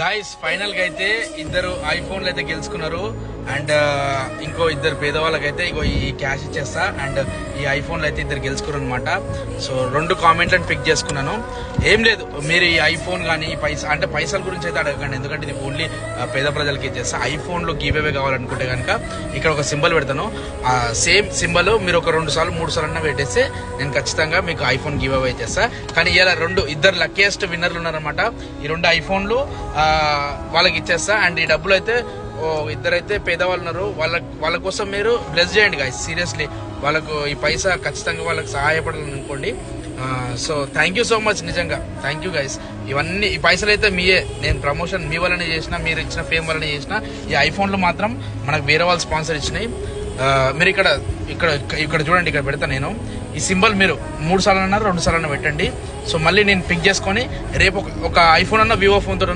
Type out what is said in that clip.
Guys final గా అయితే ఇద్దరు ఐఫోన్లు అయితే గెలుచుకున్నారు. అండ్ ఇంకో ఇద్దరు పేదవాళ్ళకైతే ఇగో ఈ క్యాష్ ఇచ్చేస్తా. అండ్ ఈ ఐఫోన్లు అయితే ఇద్దరు గెలుచుకున్నారు అనమాట. సో 2 కామెంట్లను పిక్ చేసుకున్నాను. ఏం లేదు, మీరు ఈ ఐఫోన్ కానీ ఈ పైసల గురించి అయితే అడగకండి, ఎందుకంటే ఇది ఓన్లీ పేద ప్రజలకి ఇచ్చేస్తా. ఐఫోన్లో గివ్ అవే కావాలనుకుంటే కనుక ఇక్కడ ఒక సింబల్ పెడతాను. ఆ సేమ్ సింబల్ మీరు ఒక 2 సార్లు 3 సార్లు అన్న పెట్టేస్తే నేను ఖచ్చితంగా మీకు ఐఫోన్ గివ్ అవే చేస్తా. కానీ ఇలా ఇద్దరు లక్కీయెస్ట్ విన్నర్లు ఉన్నారనమాట. ఈ 2 ఐఫోన్లు వాళ్ళకి ఇచ్చేస్తా. అండ్ ఈ డబ్బులు అయితే ఇద్దరైతే పేదవాళ్ళు ఉన్నారు, వాళ్ళ కోసం మీరు బ్లెస్ చేయండి గాయస్. సీరియస్లీ వాళ్ళకు ఈ పైసా ఖచ్చితంగా వాళ్ళకి సహాయపడాలని అనుకోండి. So thank you so much, నిజంగా థ్యాంక్ యూ గైస్. ఈ పైసలు అయితే మీయే, నేను ప్రమోషన్ మీ వల్లనే చేసిన, మీరు ఇచ్చిన ఫేమ్ వల్లనే చేసిన. ఈ ఐఫోన్లు మాత్రం మనకు వేరే వాళ్ళు స్పాన్సర్ ఇచ్చినాయి. మీరు ఇక్కడ చూడండి, ఇక్కడ పెడతా నేను ఈ సింబల్. మీరు 3 సార్లు అన్నారు, 2 సార్లు అన్న పెట్టండి. సో మళ్ళీ నేను పిక్ చేసుకొని రేపు ఒక ఐఫోన్ అన్న వివో ఫోన్ తో